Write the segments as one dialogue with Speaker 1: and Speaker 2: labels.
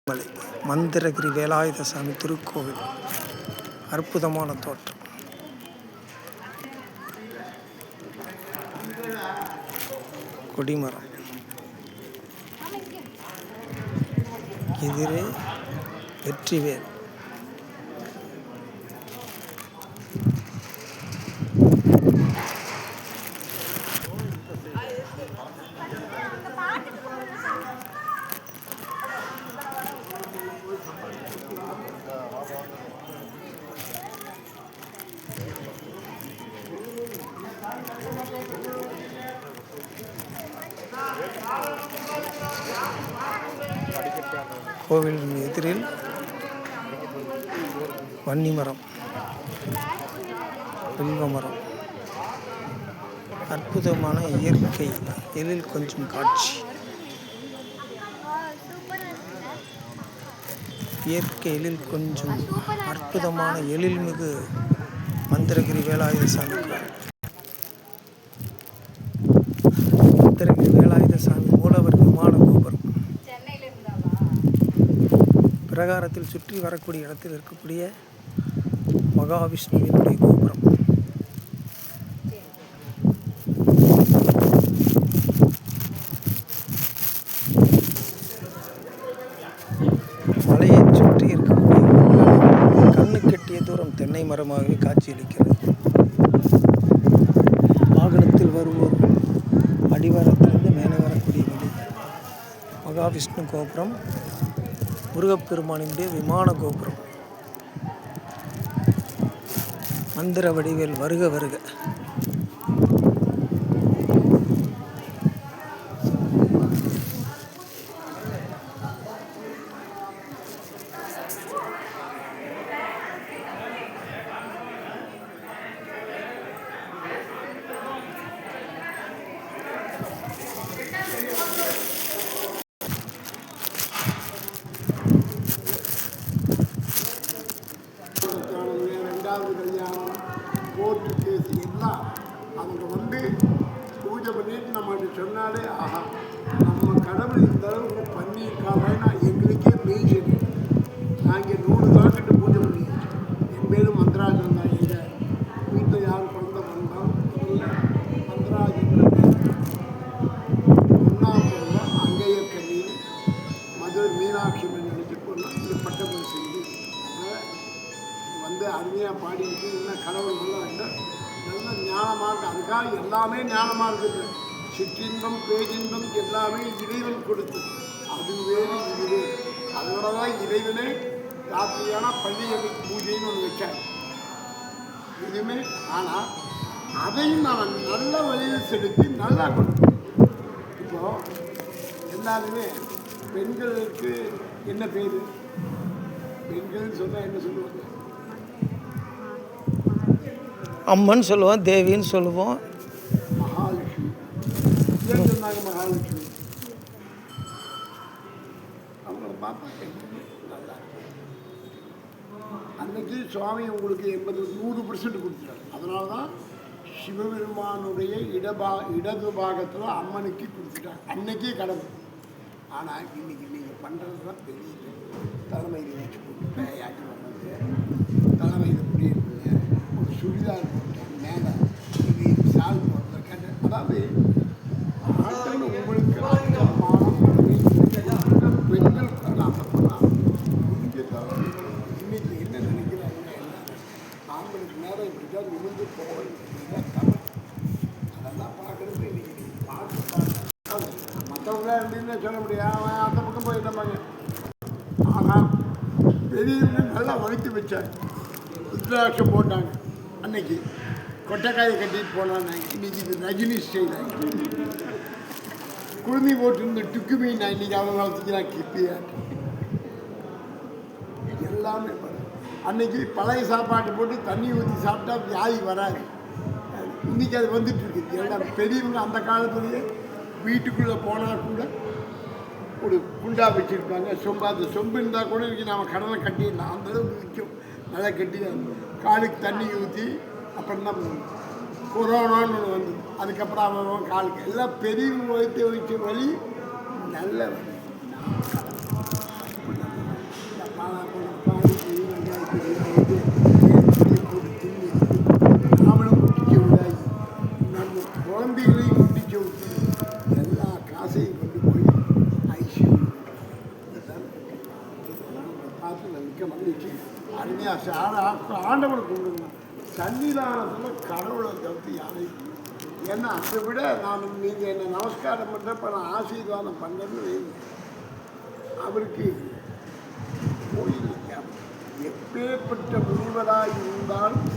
Speaker 1: மலை மந்திரகிரி வேலாயுத சாமி திருக்கோவில். அற்புதமான தோட்டம். கொடிமரம், எதிரே வெற்றிவேல். கோவிலின் எதிரில் வன்னிமரம், வில்வமரம். அற்புதமான இயற்கை எழில் கொஞ்சம் காட்சி. இயற்கை எழில் கொஞ்சம் அற்புதமான எழில்மிகு மந்திரகிரி வேலாயுத சாமி. மந்திரகிரி வேலாயுத சாமி மூலவர் விமான கோபுரம். பிரகாரத்தில் சுற்றி வரக்கூடிய இடத்தில் இருக்கக்கூடிய மகாவிஷ்ணுவினுடைய கோபுரம். மலையை சுற்றி இருக்கக்கூடிய கண்ணு கெட்டிய தூரம் தென்னை மரமாகவே காட்சியளிக்கிறது. வாகனத்தில் வருவோர் அடிவாரத்திலிருந்து மேலே வரக்கூடிய வழி. மகாவிஷ்ணு கோபுரம், முருகப்பெருமானினுடைய விமான கோபுரம். மந்திர வடிவேல் வருக வருக.
Speaker 2: கல்யாணம், கோர்ட்டு கேஸ் எல்லாம் அவங்க பூஜை பண்ணிட்டு நம்மகிட்ட சொன்னாலே ஆஹா நம்ம கடவுள் இந்த அளவுக்கு பண்ணியிருக்காங்கன்னா எங்களுக்கே மெய் சரி. நாங்கள் 100 காக்கிட்டு பூஜை பண்ணியாச்சு. என் பேரும் மந்திராஜன் தான். எங்கள் வீட்டில் யார் குழந்தை வந்தாலும் மந்திராஜன் ஒன்றாம் அங்கேயே கண்ணி மதுரை மீனாட்சி நினைச்சு போனால் இந்த பட்டப்படி செஞ்சு அருமையாக பாடிக்கிட்டு இன்னும் கடவுள் நல்லா இருந்தால் நல்ல ஞானமாக இருக்குது. அதுக்காக எல்லாமே ஞானமாக இருக்குது. சிற்றின்பம் பேரின்பம் எல்லாமே இறைவன் கொடுத்து அது வேறு இது வேறு. அதோட தான் இறைவனே ராத்திரியான பள்ளிகளுக்கு பூஜைன்னு ஒன்று வச்சார். இதுவுமே ஆனால் அதையும் நான் நல்ல வழியில் செலுத்தி நல்லா கொடுப்பேன். இப்போது எல்லாருமே பெண்களுக்கு என்ன பேர்? பெண்கள்னு சொன்னால் என்ன சொல்லுவாங்க?
Speaker 1: அம்மன் சொல்லுவோம், தேவின்னு சொல்லுவோம்.
Speaker 2: மகாலட்சுமி ஏன் சொன்னாங்க மகாலட்சுமி? அவங்கள பார்த்தா நல்லா அன்னைக்கு சுவாமி உங்களுக்கு 100% கொடுத்துட்டார். அதனால தான் சிவபெருமானுடைய இடது பாகத்தில் அம்மனுக்கு கொடுத்துட்டாங்க. அன்னைக்கே கடவுள். ஆனால் இன்னைக்கு நீங்கள் பண்ணுறது தான் பெரிய தலைமையில் வச்சு போட்டு பேயாட்டி வர்றது, தலைமையில் முடியல சுடிதார் போட்டேன் மேலே இது சால் போடுறத கேட்டேன். அதாவது ஆட்கள் உங்களுக்கு பெண்கள் ஆசைப்படலாம். இன்னைக்கு என்ன நினைக்கிறாங்க எல்லாரும் ஆண்களுக்கு நேரம் இப்படிதான் நிமிந்து போகணும். அதெல்லாம் பார்க்குறது இன்னைக்கு பார்த்து மற்றவங்களா இருந்தீங்கன்னு சொல்ல முடியாது. அவன் அந்த பக்கம் போயிட்டாங்க. ஆனால் பெரியவங்க நல்லா வலித்து வச்சாங்க. ருத்ராட்சம் போட்டாங்க. அன்னைக்கு கொட்டைக்காயை கட்டிட்டு போனாங்க. இன்னைக்கு இது ரஜினி ஸ்டைல் ஆகிட்டு குழுமி போட்டு டுக்கு மீன் இன்னைக்கு அவங்க வளர்த்துக்கிறான் கிப்பியா எல்லாமே. அன்னைக்கு பழைய சாப்பாட்டு போட்டு தண்ணி ஊற்றி சாப்பிட்டா வியாதி வராது. இன்னைக்கு அது வந்துட்டு இருக்குது. எல்லாம் பெரியவங்க அந்த காலத்துலேயே வீட்டுக்குள்ளே போனால் கூட ஒரு குண்டா வச்சுருப்பாங்க. சொம்பு அந்த சொம்பு இருந்தால் கூட இன்றைக்கி நம்ம கடலை கட்டிடலாம். அந்தளவுக்கு விற்கும். நல்லா கட்டி காலுக்கு தண்ணி ஊற்றி அப்புறம் தான் கொரோனான்னு ஒன்று வந்தது. அதுக்கப்புறம் அவன் காலுக்கு எல்லாம் பெரிய வைத்து வச்ச வழி நல்ல வழி. மிக்க மகிழ்ச்சி. அருமையாக ஆண்டவனை கும்பிடுங்க. சன்னிதானத்தில் கடவுளை தவிர்த்து யாரையும், ஏன்னா அதை விட நான் நீங்கள் என்னை நமஸ்காரம் பண்ணுறப்ப நான் ஆசீர்வாதம் பண்ணுறேன்னு வைங்க, அவருக்கு கோயில் எப்பேற்பட்ட முனிவராக இருந்தாலும்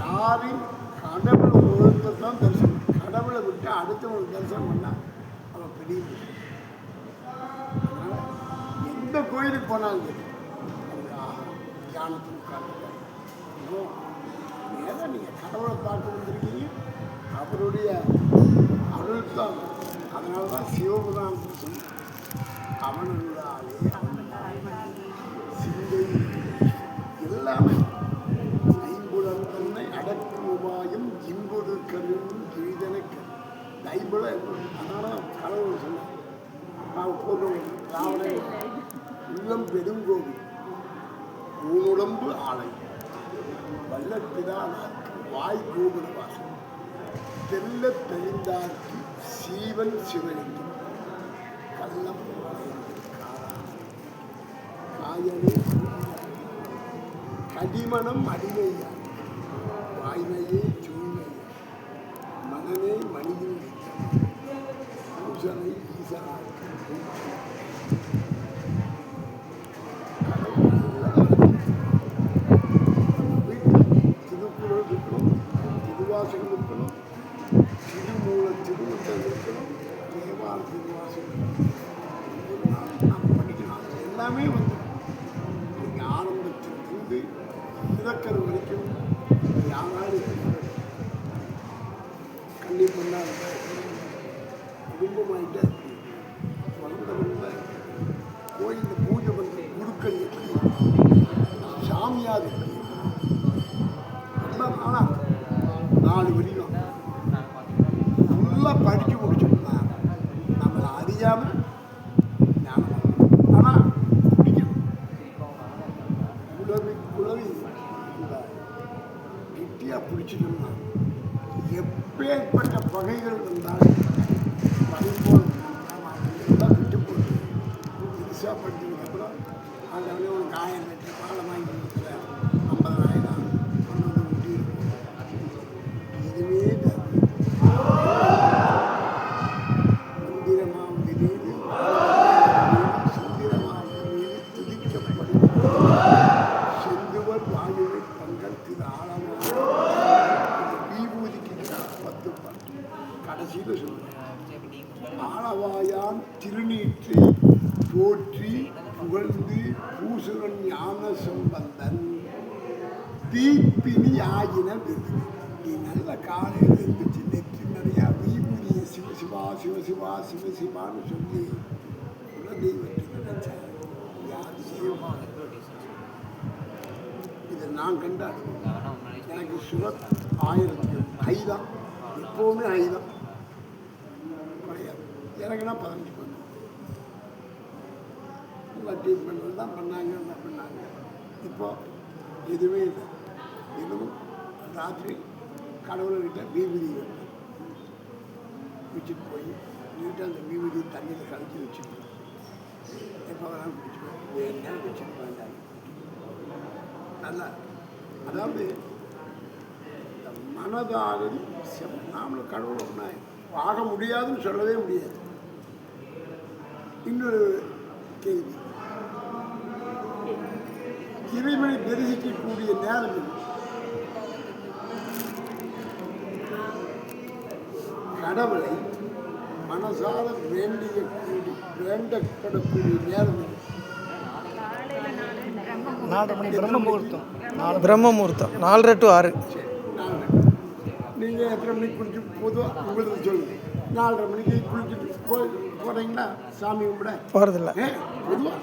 Speaker 2: யாரையும் கடவுளை ஒருத்தர் தான் தரிசனம், கடவுளை விட்டு அடுத்தவங்களுக்கு தரிசனம் பண்ணால் அவன் பெரிய விஷயம். அதனால் எந்த கோயிலுக்கு போனாலும் சரி தியானத்துக்கு உட்காந்துருக்காங்க. ஏன்னா நீங்கள் கடவுளை பார்க்க வந்திருக்கீங்க, அவருடைய அருள் தான். அதனால தான் சிவபுராணம் சொன்னார், அவனுள்ளாலே சிந்தை எல்லாமே ஐம்புலம் தன்னை அடக்கும் உபாயம் இன்பொரு கருவும் எளிதனக்கு ஐம்புல. அதனால கடவுள் சொன்னார், போதும் ராவண உள்ளம் பெருங்கோவில் ஊனுடம்பு ஆலை வல்லப்பிதானாக்கு வாய் கோபுர வாசம் தெல்ல தெளிந்தாக்கி சீவன் சிவலிங்கம் கள்ளம் காயனே கடிமணம் அடிமையா வாய்மையே சூழ்மையா மனமே மணியில் பூசனை ஈசனாக்கு திருக்குறள் இருக்கணும், திருவாசகம் இருக்கணும், திருமூல திருமணம் இருக்கணும், தேவார திருவாசகம் நாம் படிக்கலாம். எல்லாமே வந்து நீங்கள் ஆரம்பத்திலிருந்து இறக்கர் வரைக்கும் யாராலும் கண்ணி பண்ணாத குடும்பமாயிட்ட வளர்ந்தவங்க கோயிலில் பூஜை பண்ணுற குருக்கள் எப்படி, சாமியார் எப்படி, எல்லாம் ஆனால் 4 வரைக்கும் நல்லா படித்து முடிச்சோம்னா நம்மளை அறியாமல் ஞானம். ஆனால் பிடிக்கும் குழவி கெட்டியாக பிடிச்சிட்டோம்னா எப்பேற்பட்ட பகைகள் வந்தாலும் பறிப்போல் எல்லாம் விட்டு போட்டு பெருசாக படித்ததுக்கப்புறம் ஆண்டவனே உனக்கு 1000 லிட்டர் பாலை வாங்கி கொடுக்குற 50,000 கொண்டு வந்து ஊட்டி இதுவே மந்திரமாவது மீது சுந்திரமாவது மீது துதிக்கப்படும் செந்துவர் வாயுவை பங்கல் திரு ஆழமாக விபூதிக்கு 10 பாட்டு கடைசியில் சொல்லுவேன். ஆளவாயான் திருநீற்றை போற்றி புகழ்ந்து பூசுரன் ஞான சம்பந்தன் தீப்பினி ஆகின வெகு. நீ நல்ல காலையில் இருந்துச்சு நெற்றி நிறையா விபூதியை சிவசிவா சிவசிவா சிவசிவான்னு சொல்லி குலதெய்வத்தை நினைச்சேன். யார் செய்வான்? இதை நான் கண்ட அனுபவம். எனக்கு சுகர் 1000 ஐதான், எப்போவுமே ஐதான் கிடையாது. எனக்குன்னா 15 பண்ணு நல்லா ட்ரீட்மெண்ட் தான் பண்ணாங்க, என்ன பண்ணாங்க. இப்போ எதுவுமே இல்லை. எதுவும் ராத்திரி கடவுள்கிட்ட விபூதி வச்சுட்டு போய் நீட்டாக அந்த விபூதி தண்ணியில் கலச்சி வச்சுட்டு எப்போ வேணாலும் பிடிச்சிப்போம், வேணா வச்சுட்டு வேண்டாம். நல்லா அதாவது இந்த மனதாகி நாமளும் கடவுள் ஒன்றா ஆக முடியாதுன்னு சொல்லவே முடியாது. இன்னொரு கேள்வி, இறைவனை தரிசிக்கக்கூடிய நேரத்தில் கடவுளை மனசார வேண்டப்படக்கூடிய நேரத்தில்
Speaker 1: பிரம்ம முகூர்த்தம் 4:30 to 6.
Speaker 2: நீங்கள் எத்தனை மணிக்கு குளிச்சு பொதுவாக உங்களுக்கு சொல்லுங்கள். 4:30 மணிக்கு குளிச்சுட்டு போகிறீங்களா சாமி கும்பிட?
Speaker 1: போகிறதில்ல.
Speaker 2: பொதுவாக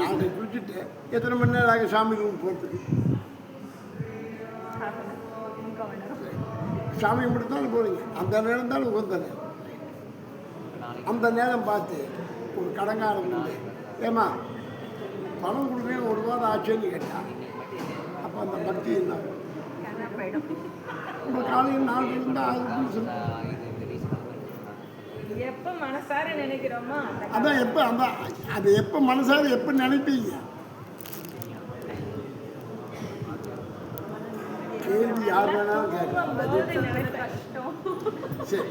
Speaker 2: 4:30 குளிச்சுட்டு எத்தனை மணி நேரம் ஆகும் சாமி கும்பிட்டு போகிறதுக்கு? சாமி கும்பிட்டு தானே போகிறீங்க. அந்த நேரம் தானே உகந்த நேரம். அந்த நேரம் பார்த்து ஒரு கடங்காரம் உண்டு, ஏமா பணம் கொடுக்குறேன் 1 வாரம் ஆச்சுன்னு கேட்டால் அப்போ அந்த பக்தி என்ன? இப்போ காலையில் 4 இருந்தால் அதுக்குன்னு சொல்லுங்கள்.
Speaker 3: எப்போ மனசார நினைக்கிறோமோ
Speaker 2: அதான் எப்போ அந்த அது எப்போ மனசார எப்போ நினைப்பீங்க? கேள்வி யார் வேணாலும் கேட்கலாம்
Speaker 3: போகும்போது எனக்கு கஷ்டம்.
Speaker 2: சரி